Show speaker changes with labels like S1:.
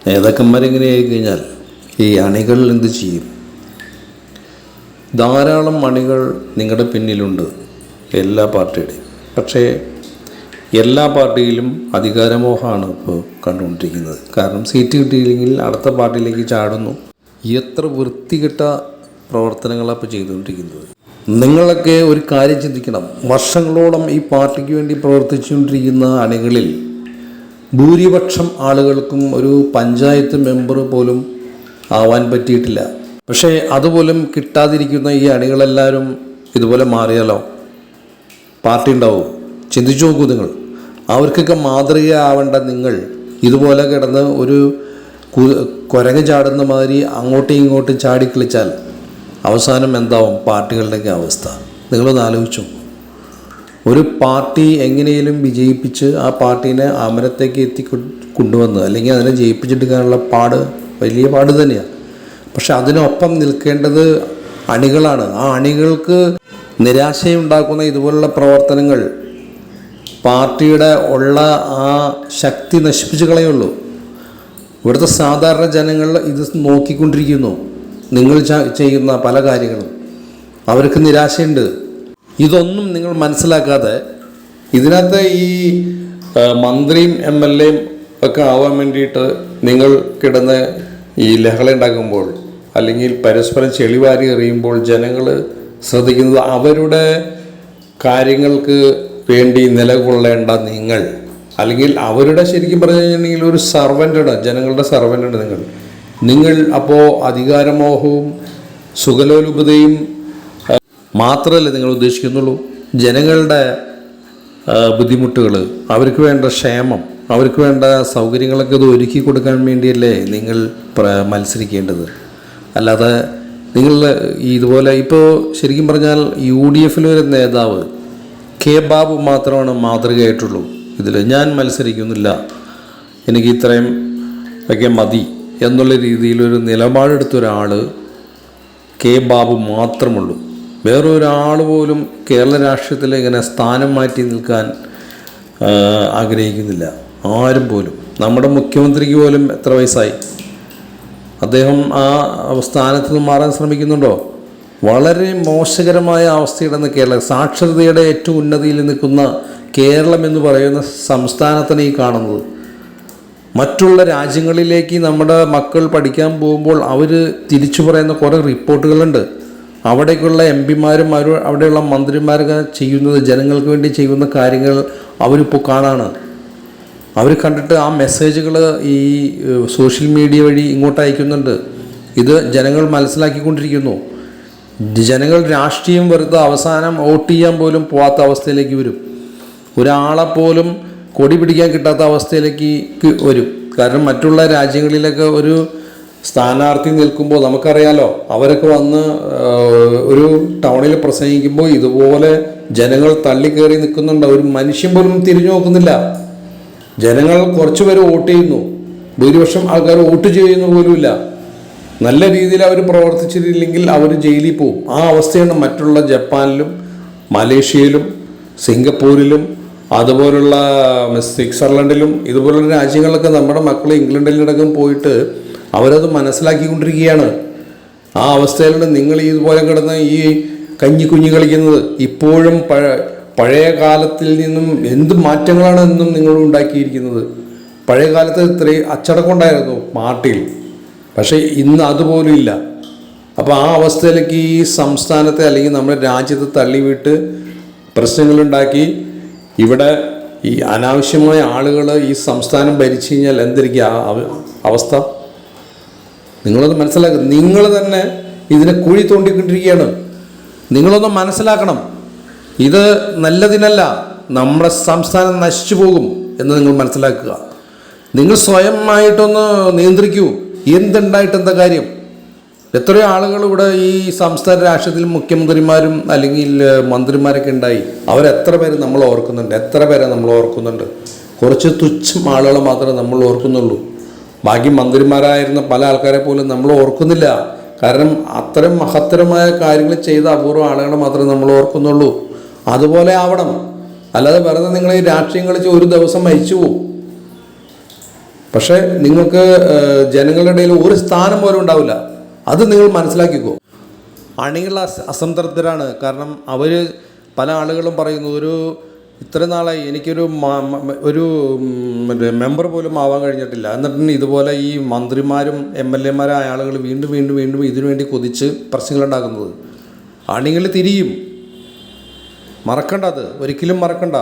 S1: നേതാക്കന്മാരെങ്ങനെ ആയിക്കഴിഞ്ഞാൽ ഈ അണികൾ എന്ത് ചെയ്യും? ധാരാളം അണികൾ നിങ്ങളുടെ പിന്നിലുണ്ട്, എല്ലാ പാർട്ടിയുടെയും. പക്ഷേ എല്ലാ പാർട്ടിയിലും അധികാരമോഹമാണ് ഇപ്പോൾ കണ്ടുകൊണ്ടിരിക്കുന്നത്. കാരണം സീറ്റ് കിട്ടിയില്ലെങ്കിൽ അടുത്ത പാർട്ടിയിലേക്ക് ചാടുന്നു. എത്ര വൃത്തികെട്ട പ്രവർത്തനങ്ങളാണ് ഇപ്പോൾ ചെയ്തുകൊണ്ടിരിക്കുന്നത്. നിങ്ങളൊക്കെ ഒരു കാര്യം ചിന്തിക്കണം. വർഷങ്ങളോളം ഈ പാർട്ടിക്ക് വേണ്ടി പ്രവർത്തിച്ചുകൊണ്ടിരിക്കുന്ന അണികളിൽ ഭൂരിപക്ഷം ആളുകൾക്കും ഒരു പഞ്ചായത്ത് മെമ്പർ പോലും ആവാൻ പറ്റിയിട്ടില്ല. പക്ഷേ അതുപോലും കിട്ടാതിരിക്കുന്ന ഈ അണികളെല്ലാവരും ഇതുപോലെ മാറിയാലോ പാർട്ടി ഉണ്ടാവും? ചിന്തിച്ചു നോക്കൂ നിങ്ങൾ. അവർക്കൊക്കെ മാതൃകയാവേണ്ട നിങ്ങൾ ഇതുപോലെ കിടന്ന് ഒരു കുരങ്ങ് ചാടുന്ന മാതിരി അങ്ങോട്ടും ഇങ്ങോട്ടും ചാടിക്കളിച്ചാൽ അവസാനം എന്താവും പാർട്ടികളുടെയൊക്കെ അവസ്ഥ? നിങ്ങളൊന്ന് ആലോചിച്ചു. ഒരു പാർട്ടി എങ്ങനെയും വിജയിപ്പിച്ച് ആ പാർട്ടീനെ അമരത്തേക്ക് കൊണ്ടുവന്ന് അല്ലെങ്കിൽ അതിനെ ജയിപ്പിച്ചെടുക്കാനുള്ള പാട് വലിയ പാട് തന്നെയാണ്. പക്ഷെ അതിനൊപ്പം നിൽക്കേണ്ടത് അണികളാണ്. ആ അണികൾക്ക് നിരാശയുണ്ടാക്കുന്ന ഇതുപോലുള്ള പ്രവർത്തനങ്ങൾ പാർട്ടിയുടെ ഉള്ള ആ ശക്തി നശിപ്പിച്ച് കളയുള്ളൂ. ഇവിടുത്തെ സാധാരണ ജനങ്ങൾ ഇത് നോക്കിക്കൊണ്ടിരിക്കുന്നു. നിങ്ങൾ ചെയ്യുന്ന പല കാര്യങ്ങളും അവർക്ക് നിരാശയുണ്ട്. ഇതൊന്നും നിങ്ങൾ മനസ്സിലാക്കാതെ ഇതിനകത്ത് ഈ മന്ത്രിയും MLAയും ഒക്കെ ആവാൻ വേണ്ടിയിട്ട് നിങ്ങൾ കിടന്ന് ഈ ലഹള ഉണ്ടാക്കുമ്പോൾ അല്ലെങ്കിൽ പരസ്പരം ചെളിവാരി എറിയുമ്പോൾ ജനങ്ങൾ ശ്രദ്ധിക്കുന്നത് അവരുടെ കാര്യങ്ങൾക്ക് വേണ്ടി നിലകൊള്ളേണ്ട നിങ്ങൾ, അല്ലെങ്കിൽ അവരുടെ ശരിക്കും പറഞ്ഞു കഴിഞ്ഞിട്ടുണ്ടെങ്കിൽ ഒരു സർവൻ്റാണ്, ജനങ്ങളുടെ സർവൻ്റാണ് നിങ്ങൾ. അപ്പോൾ അധികാരമോഹവും സുഖലോലുപതയും മാത്രമല്ല നിങ്ങൾ ഉദ്ദേശിക്കുന്നുള്ളൂ. ജനങ്ങളുടെ ബുദ്ധിമുട്ടുകൾ, അവർക്ക് വേണ്ട ക്ഷേമം, അവർക്ക് വേണ്ട സൗകര്യങ്ങളൊക്കെ ഇത് ഒരുക്കി കൊടുക്കാൻ വേണ്ടിയല്ലേ നിങ്ങൾ മത്സരിക്കേണ്ടത്. അല്ലാതെ നിങ്ങൾ ഇതുപോലെ ഇപ്പോൾ ശരിക്കും പറഞ്ഞാൽ UDFിലൊരു നേതാവ് K. ബാബു മാത്രമാണ് മാതൃകയായിട്ടുള്ളൂ. ഇതിൽ ഞാൻ മത്സരിക്കുന്നില്ല, എനിക്ക് ഇത്രയും ഒക്കെ മതി എന്നുള്ള രീതിയിലൊരു നിലപാടെടുത്തൊരാൾ K. ബാബു മാത്രമുള്ളൂ. വേറൊരാൾ പോലും കേരള രാഷ്ട്രീയത്തിൽ ഇങ്ങനെ സ്ഥാനം മാറ്റി നിൽക്കാൻ ആഗ്രഹിക്കുന്നില്ല. ആരും പോലും. നമ്മുടെ മുഖ്യമന്ത്രിക്ക് പോലും എത്ര വയസ്സായി? അദ്ദേഹം ആ സ്ഥാനത്ത് നിന്ന് മാറാൻ ശ്രമിക്കുന്നുണ്ടോ? വളരെ മോശകരമായ അവസ്ഥയിലാണ് കേരളം. സാക്ഷരതയുടെ ഏറ്റവും ഉന്നതിയിൽ നിൽക്കുന്ന കേരളം എന്ന് പറയുന്ന സംസ്ഥാനത്തിനെ ഈ കാണുന്നത്. മറ്റുള്ള രാജ്യങ്ങളിലേക്ക് നമ്മുടെ മക്കൾ പഠിക്കാൻ പോകുമ്പോൾ അവർ തിരിച്ചു പറയുന്ന കുറേ റിപ്പോർട്ടുകളുണ്ട്. അവിടേക്കുള്ള MPമാരും അവിടെയുള്ള മന്ത്രിമാരൊക്കെ ചെയ്യുന്നത്, ജനങ്ങൾക്ക് വേണ്ടി ചെയ്യുന്ന കാര്യങ്ങൾ അവരിപ്പോൾ കാണാണ്. അവർ കണ്ടിട്ട് ആ മെസ്സേജുകൾ ഈ സോഷ്യൽ മീഡിയ വഴി ഇങ്ങോട്ട് അയക്കുന്നുണ്ട്. ഇത് ജനങ്ങൾ മനസ്സിലാക്കിക്കൊണ്ടിരിക്കുന്നു. ജനങ്ങൾ രാഷ്ട്രീയം വെറുതെ അവസാനം വോട്ട് ചെയ്യാൻ പോലും പോകാത്ത അവസ്ഥയിലേക്ക് വരും. ഒരാളെപ്പോലും കൊടി പിടിക്കാൻ കിട്ടാത്ത അവസ്ഥയിലേക്ക് വരും. കാരണം മറ്റുള്ള രാജ്യങ്ങളിലൊക്കെ ഒരു സ്ഥാനാർത്ഥി നിൽക്കുമ്പോൾ നമുക്കറിയാലോ, അവരൊക്കെ വന്ന് ഒരു ടൗണിൽ പ്രസംഗിക്കുമ്പോൾ ഇതുപോലെ ജനങ്ങൾ തള്ളിക്കയറി നിൽക്കുന്നുണ്ട്. ഒരു മനുഷ്യൻ പോലും തിരിഞ്ഞു നോക്കുന്നില്ല. ജനങ്ങൾ കുറച്ച് പേര് വോട്ട് ചെയ്യുന്നു, ഭൂരിപക്ഷം ആൾക്കാർ വോട്ട് ചെയ്യുന്ന പോലുമില്ല. നല്ല രീതിയിൽ അവർ പ്രവർത്തിച്ചിട്ടില്ലെങ്കിൽ അവർ ജയിലിൽ പോകും. ആ അവസ്ഥയാണ് മറ്റുള്ള ജപ്പാനിലും മലേഷ്യയിലും സിംഗപ്പൂരിലും അതുപോലുള്ള സ്വിറ്റ്സർലൻഡിലും ഇതുപോലുള്ള രാജ്യങ്ങളിലൊക്കെ നമ്മുടെ മക്കൾ ഇംഗ്ലണ്ടിലടക്കം പോയിട്ട് അവരത് മനസ്സിലാക്കിക്കൊണ്ടിരിക്കുകയാണ്. ആ അവസ്ഥയിലാണ് നിങ്ങൾ ഇതുപോലെ കിടന്ന് ഈ കഞ്ഞി കളിക്കുന്നത്. ഇപ്പോഴും പഴയ കാലത്തിൽ നിന്നും എന്ത് മാറ്റങ്ങളാണ് എന്നും നിങ്ങൾ ഉണ്ടാക്കിയിരിക്കുന്നത്. പഴയ കാലത്ത് ഇത്രയും അച്ചടക്കം ഉണ്ടായിരുന്നു പാർട്ടിയിൽ, പക്ഷേ ഇന്ന് അതുപോലും ഇല്ല. അപ്പോൾ ആ അവസ്ഥയിലേക്ക് ഈ സംസ്ഥാനത്തെ അല്ലെങ്കിൽ നമ്മുടെ രാജ്യത്തെ തള്ളിവിട്ട് പ്രശ്നങ്ങളുണ്ടാക്കി ഇവിടെ ഈ അനാവശ്യമായ ആളുകൾ ഈ സംസ്ഥാനം ഭരിച്ചു കഴിഞ്ഞാൽ എന്തിരിക്കുക അവസ്ഥ? നിങ്ങളത് മനസ്സിലാക്കുക. നിങ്ങൾ തന്നെ ഇതിനെ കുഴി തോണ്ടിക്കൊണ്ടിരിക്കുകയാണ്. നിങ്ങളൊന്ന് മനസ്സിലാക്കണം. ഇത് നല്ലതിനല്ല, നമ്മുടെ സംസ്ഥാനം നശിച്ചു പോകും എന്ന് നിങ്ങൾ മനസ്സിലാക്കുക. നിങ്ങൾ സ്വയമായിട്ടൊന്ന് നിയന്ത്രിക്കൂ. എന്തുണ്ടായിട്ട് എന്താ കാര്യം? എത്രയോ ആളുകൾ ഇവിടെ ഈ സംസ്ഥാന രാഷ്ട്രീയത്തിൽ മുഖ്യമന്ത്രിമാരും അല്ലെങ്കിൽ മന്ത്രിമാരൊക്കെ ഉണ്ടായി. അവരെത്ര പേര് നമ്മൾ ഓർക്കുന്നുണ്ട്? എത്ര പേരെ നമ്മൾ ഓർക്കുന്നുണ്ട്? കുറച്ച് തുച്ഛം ആളുകൾ മാത്രമേ നമ്മൾ ഓർക്കുന്നുള്ളൂ. ബാക്കി മന്ത്രിമാരായിരുന്ന പല ആൾക്കാരെ പോലും നമ്മൾ ഓർക്കുന്നില്ല. കാരണം അത്തരം മഹത്തരമായ കാര്യങ്ങൾ ചെയ്ത അപൂർവ ആളുകളെ മാത്രമേ നമ്മൾ ഓർക്കുന്നുള്ളൂ. അതുപോലെ ആവണം. അല്ലാതെ വെറുതെ നിങ്ങൾ ഈ രാഷ്ട്രീയം കളിച്ച് ഒരു ദിവസം മരിച്ചു പോകും. പക്ഷേ നിങ്ങൾക്ക് ജനങ്ങളുടെ ഇടയിൽ ഒരു സ്ഥാനം പോലും ഉണ്ടാവില്ല. അത് നിങ്ങൾ മനസ്സിലാക്കിക്കോ. അണികൾ അസംതൃപ്തരാണ്. കാരണം അവർ പല ആളുകളും പറയുന്നു, ഇത്ര നാളായി എനിക്കൊരു മറ്റേ മെമ്പർ പോലും ആവാൻ കഴിഞ്ഞിട്ടില്ല, എന്നിട്ട് ഇതുപോലെ ഈ മന്ത്രിമാരും MLA മാരായ ആളുകൾ വീണ്ടും വീണ്ടും വീണ്ടും ഇതിനു വേണ്ടി കൊതിച്ച് പ്രശ്നങ്ങളുണ്ടാക്കുന്നത്. അണികൾ തിരിയും, മറക്കണ്ട, അത് ഒരിക്കലും മറക്കണ്ട.